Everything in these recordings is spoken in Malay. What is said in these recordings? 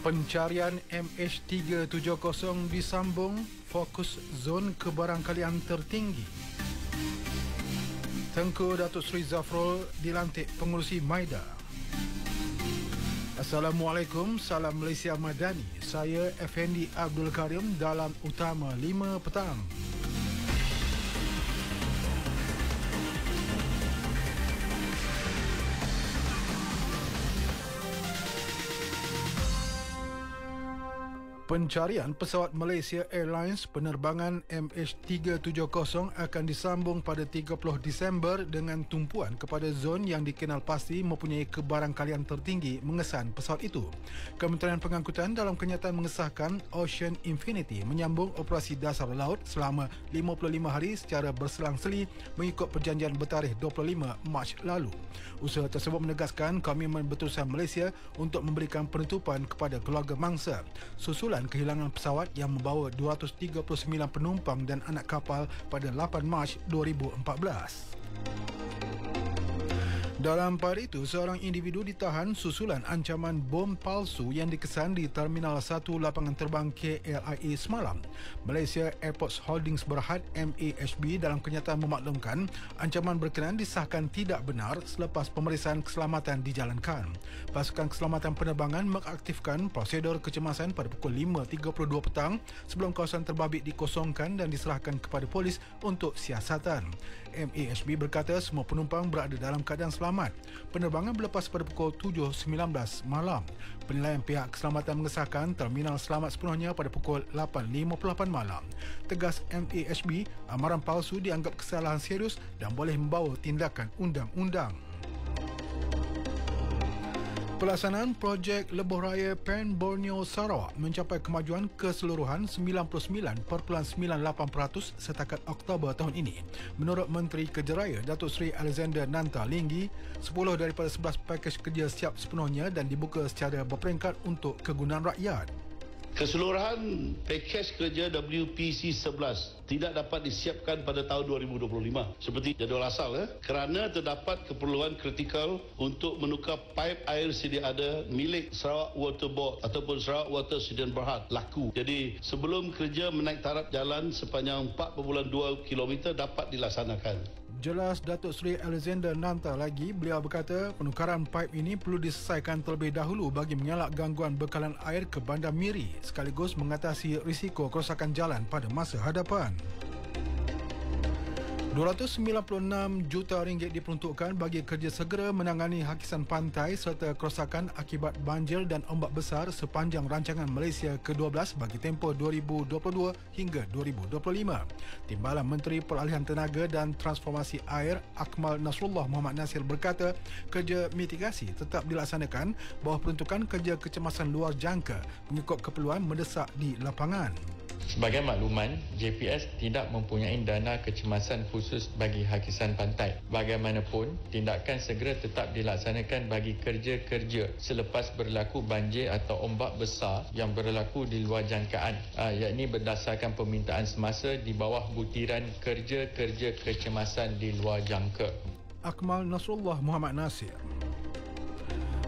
Pencarian MH370 disambung, fokus zon kebarangkalian tertinggi. Tengku Datuk Seri Zafrul dilantik pengurusi Maida. Assalamualaikum, salam Malaysia Madani. Saya Effendi Abdul Karim dalam Utama 5 petang. Pencarian pesawat Malaysia Airlines penerbangan MH370 akan disambung pada 30 Disember dengan tumpuan kepada zon yang dikenal pasti mempunyai kebarangkalian tertinggi mengesan pesawat itu. Kementerian Pengangkutan dalam kenyataan mengesahkan Ocean Infinity menyambung operasi dasar laut selama 55 hari secara berselang-seli mengikut perjanjian bertarikh 25 Mac lalu. Usaha tersebut menegaskan komitmen berterusan Malaysia untuk memberikan penutupan kepada keluarga mangsa susulan kehilangan pesawat yang membawa 239 penumpang dan anak kapal pada 8 Mac 2014. Dalam pada itu, seorang individu ditahan susulan ancaman bom palsu yang dikesan di Terminal 1 lapangan terbang KLIA semalam. Malaysia Airports Holdings Berhad MAHB dalam kenyataan memaklumkan ancaman berkenaan disahkan tidak benar selepas pemeriksaan keselamatan dijalankan. Pasukan Keselamatan Penerbangan mengaktifkan prosedur kecemasan pada pukul 5.32 petang sebelum kawasan terbabit dikosongkan dan diserahkan kepada polis untuk siasatan. MAHB berkata semua penumpang berada dalam keadaan selamat. Penerbangan berlepas pada pukul 7.19 malam. Penilaian pihak keselamatan mengesahkan terminal selamat sepenuhnya pada pukul 8.58 malam. Tegas MAHB, amaran palsu dianggap kesalahan serius dan boleh membawa tindakan undang-undang. Pelaksanaan projek Lebuh Raya PAN Borneo Sarawak mencapai kemajuan keseluruhan 99.98% setakat Oktober tahun ini. Menurut Menteri Kerja Raya Datuk Seri Alexander Nanta Linggi, 10 daripada 11 pakej kerja siap sepenuhnya dan dibuka secara berperingkat untuk kegunaan rakyat. Keseluruhan pakej kerja WPC 11 tidak dapat disiapkan pada tahun 2025 seperti jadual asal kerana terdapat keperluan kritikal untuk menukar paip air sedia ada milik Sarawak Water Board ataupun Sarawak Water Sdn Bhd laku. Jadi sebelum kerja menaik taraf jalan sepanjang 4.2 km dapat dilaksanakan. Jelas Datuk Seri Alexander Nanta lagi, beliau berkata penukaran paip ini perlu diselesaikan terlebih dahulu bagi mengelak gangguan bekalan air ke Bandar Miri sekaligus mengatasi risiko kerosakan jalan pada masa hadapan. RM296 juta diperuntukkan bagi kerja segera menangani hakisan pantai serta kerosakan akibat banjir dan ombak besar sepanjang rancangan Malaysia ke-12 bagi tempoh 2022 hingga 2025. Timbalan Menteri Peralihan Tenaga dan Transformasi Air Akmal Nasrullah Muhammad Nasir berkata kerja mitigasi tetap dilaksanakan bawah peruntukan kerja kecemasan luar jangka mengikut keperluan mendesak di lapangan. Sebagai makluman, JPS tidak mempunyai dana kecemasan khusus bagi hakisan pantai. Bagaimanapun, tindakan segera tetap dilaksanakan bagi kerja-kerja selepas berlaku banjir atau ombak besar yang berlaku di luar jangkaan, yakni berdasarkan permintaan semasa di bawah butiran kerja-kerja kecemasan di luar jangka. Akmal Nasrullah Muhammad Nasir.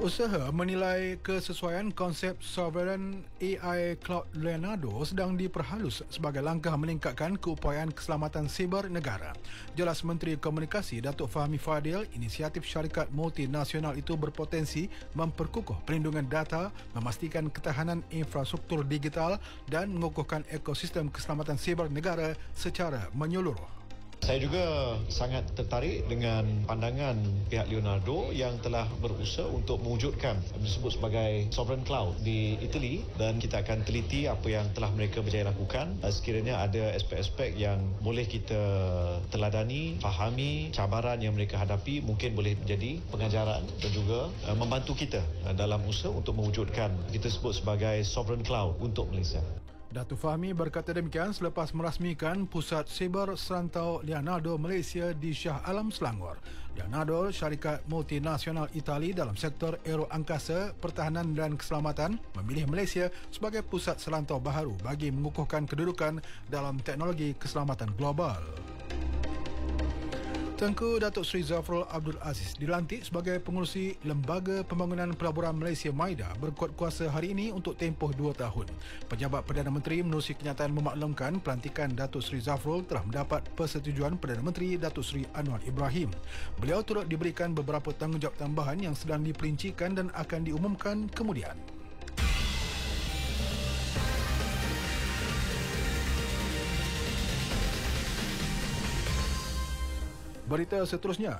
Usaha menilai kesesuaian konsep Sovereign AI Cloud Leonardo sedang diperhalus sebagai langkah meningkatkan keupayaan keselamatan siber negara. Jelas Menteri Komunikasi Datuk Fahmi Fadil, inisiatif syarikat multinasional itu berpotensi memperkukuh perlindungan data, memastikan ketahanan infrastruktur digital dan mengukuhkan ekosistem keselamatan siber negara secara menyeluruh. Saya juga sangat tertarik dengan pandangan pihak Leonardo yang telah berusaha untuk mewujudkan disebut sebagai Sovereign Cloud di Italy, dan kita akan teliti apa yang telah mereka berjaya lakukan. Sekiranya ada aspek-aspek yang boleh kita teladani, fahami cabaran yang mereka hadapi, mungkin boleh menjadi pengajaran dan juga membantu kita dalam usaha untuk mewujudkan kita sebut sebagai Sovereign Cloud untuk Malaysia. Datuk Fahmi berkata demikian selepas merasmikan Pusat Siber Serantau Leonardo Malaysia di Shah Alam, Selangor. Leonardo, syarikat multinasional Itali dalam sektor aero angkasa, pertahanan dan keselamatan, memilih Malaysia sebagai pusat serantau baharu bagi mengukuhkan kedudukan dalam teknologi keselamatan global. Tengku Datuk Seri Zafrul Abdul Aziz dilantik sebagai pengerusi Lembaga Pembangunan Pelaburan Malaysia MIDA berkuat kuasa hari ini untuk tempoh 2 tahun. Pejabat Perdana Menteri menerusi kenyataan memaklumkan pelantikan Datuk Seri Zafrul telah mendapat persetujuan Perdana Menteri Datuk Seri Anwar Ibrahim. Beliau turut diberikan beberapa tanggungjawab tambahan yang sedang diperincikan dan akan diumumkan kemudian. Berita seterusnya.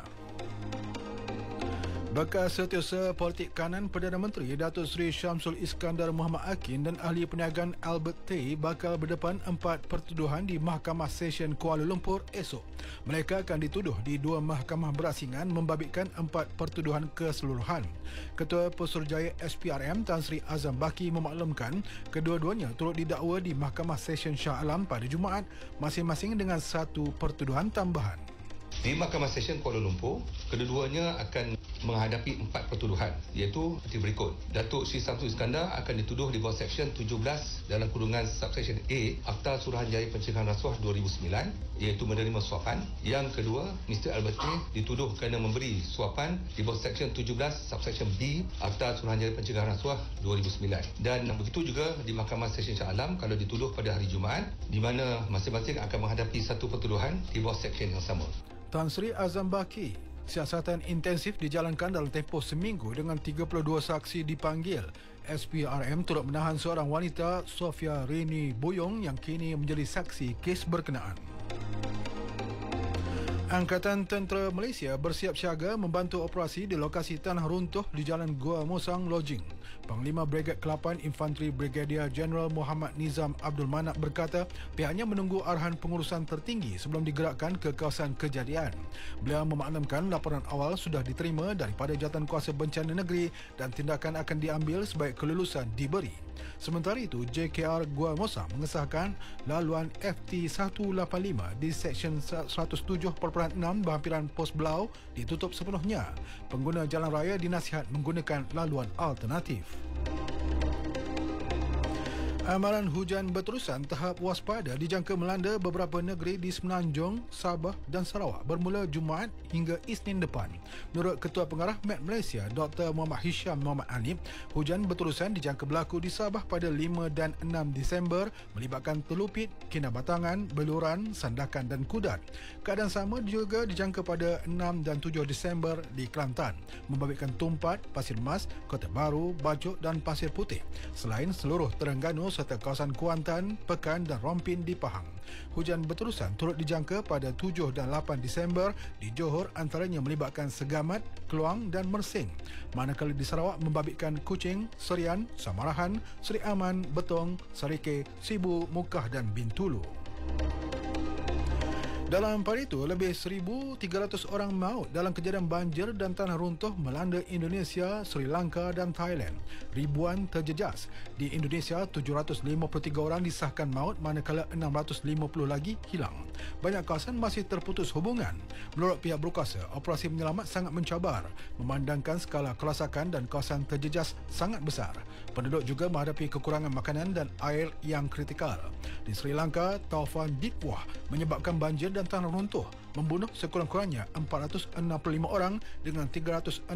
Bekas Setiausaha Politik Kanan Perdana Menteri Datuk Seri Syamsul Iskandar Muhammad Akin dan Ahli Perniagaan Albert Tay bakal berdepan 4 pertuduhan di Mahkamah Session Kuala Lumpur esok. Mereka akan dituduh di 2 mahkamah berasingan membabitkan 4 pertuduhan keseluruhan. Ketua Pesuruhjaya SPRM Tan Sri Azam Baki memaklumkan kedua-duanya turut didakwa di Mahkamah Session Shah Alam pada Jumaat masing-masing dengan 1 pertuduhan tambahan. Di Mahkamah Session Kuala Lumpur, kedua-duanya akan menghadapi 4 pertuduhan, iaitu seperti berikut. Datuk Sri Syamsul Iskandar akan dituduh di bawah Seksyen 17 dalam kurungan Subsection A Akta Suruhanjaya Pencegahan Rasuah 2009, iaitu menerima suapan. Yang kedua, Mr. Albert Tay dituduh kerana memberi suapan di bawah Seksyen 17 Subsection B Akta Suruhanjaya Pencegahan Rasuah 2009. Dan begitu juga di Mahkamah Session Shah Alam kalau dituduh pada hari Jumaat, di mana masing-masing akan menghadapi 1 pertuduhan di bawah seksyen yang sama. Tan Sri Azam Baki, siasatan intensif dijalankan dalam tempoh seminggu dengan 32 saksi dipanggil. SPRM turut menahan seorang wanita, Sofia Rini Boyong, yang kini menjadi saksi kes berkenaan. Angkatan Tentera Malaysia bersiap siaga membantu operasi di lokasi tanah runtuh di Jalan Gua Musang Lodging. Panglima Brigad ke-8 Infanteri Brigadier Jeneral Muhammad Nizam Abdul Manap berkata pihaknya menunggu arahan pengurusan tertinggi sebelum digerakkan ke kawasan kejadian. Beliau memaklumkan laporan awal sudah diterima daripada Jawatankuasa Bencana Negeri dan tindakan akan diambil sebaik kelulusan diberi. Sementara itu, JKR Gua Musang mengesahkan laluan FT185 di Seksyen 107.6 berhampiran Pos Belau ditutup sepenuhnya. Pengguna jalan raya dinasihat menggunakan laluan alternatif. Amaran hujan berterusan tahap waspada dijangka melanda beberapa negeri di Semenanjung, Sabah dan Sarawak bermula Jumaat hingga Isnin depan. Menurut Ketua Pengarah Met Malaysia, Dr. Muhammad Hisham Muhammad Anip, hujan berterusan dijangka berlaku di Sabah pada 5 dan 6 Disember melibatkan Telupit, Kinabatangan, Beluran, Sandakan dan Kudat. Keadaan sama juga dijangka pada 6 dan 7 Disember di Kelantan, membabitkan Tumpat, Pasir Mas, Kota Baru, Bajuk dan Pasir Putih. Selain seluruh Terengganu serta kawasan Kuantan, Pekan dan Rompin di Pahang. Hujan berterusan turut dijangka pada 7 dan 8 Disember di Johor, antaranya melibatkan Segamat, Keluang dan Mersing. Manakala di Sarawak membabitkan Kuching, Serian, Samarahan, Seri Aman, Betong, Sarike, Sibu, Mukah dan Bintulu. Dalam pada itu, lebih 1,300 orang maut dalam kejadian banjir dan tanah runtuh melanda Indonesia, Sri Lanka dan Thailand. Ribuan terjejas. Di Indonesia, 753 orang disahkan maut manakala 650 lagi hilang. Banyak kawasan masih terputus hubungan. Menurut pihak berkuasa, operasi menyelamat sangat mencabar memandangkan skala kerosakan dan kawasan terjejas sangat besar. Penduduk juga menghadapi kekurangan makanan dan air yang kritikal. Di Sri Lanka, taufan Ditwah menyebabkan banjir dan tanah runtuh, membunuh sekurang-kurangnya 465 orang dengan 366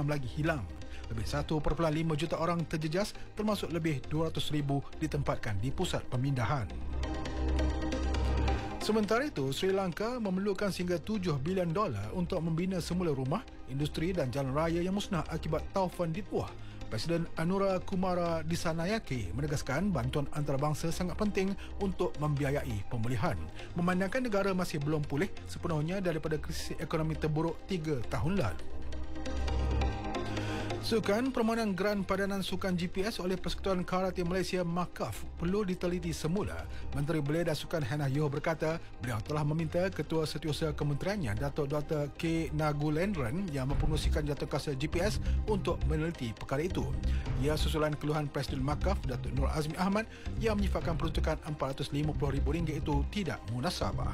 lagi hilang. Lebih 1,5 juta orang terjejas, termasuk lebih 200,000 ditempatkan di pusat pemindahan. Sementara itu, Sri Lanka memerlukan sehingga $7 bilion untuk membina semula rumah, industri dan jalan raya yang musnah akibat taufan Ditwah. Presiden Anura Kumara Disanayake menegaskan bantuan antarabangsa sangat penting untuk membiayai pemulihan, memandangkan negara masih belum pulih sepenuhnya daripada krisis ekonomi terburuk 3 tahun lalu. Sukan permohonan geran padanan sukan GPS oleh Persekutuan Karate Malaysia MAKAF perlu diteliti semula. Menteri Belia dan Sukan Hannah Yeoh berkata beliau telah meminta Ketua Setiausaha Kementeriannya Datuk Dr. K. Nagulendran yang mempengerusikan Jawatankuasa GPS untuk meneliti perkara itu. Ia susulan keluhan Presiden MAKAF Datuk Nur Azmi Ahmad yang menyifatkan peruntukan RM450,000 itu tidak munasabah.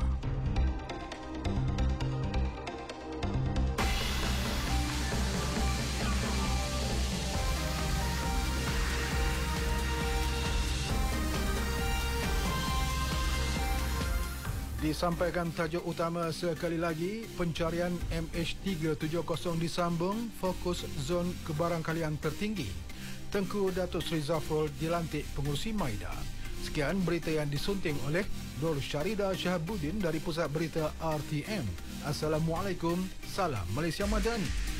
Disampaikan tajuk utama sekali lagi, pencarian MH370 disambung, fokus zon kebarangkalian tertinggi. Tengku Datuk Seri Zafrul dilantik pengurusi MIDA. Sekian berita yang disunting oleh Nur Syarida Shahabuddin dari Pusat Berita RTM. Assalamualaikum, salam Malaysia Madani.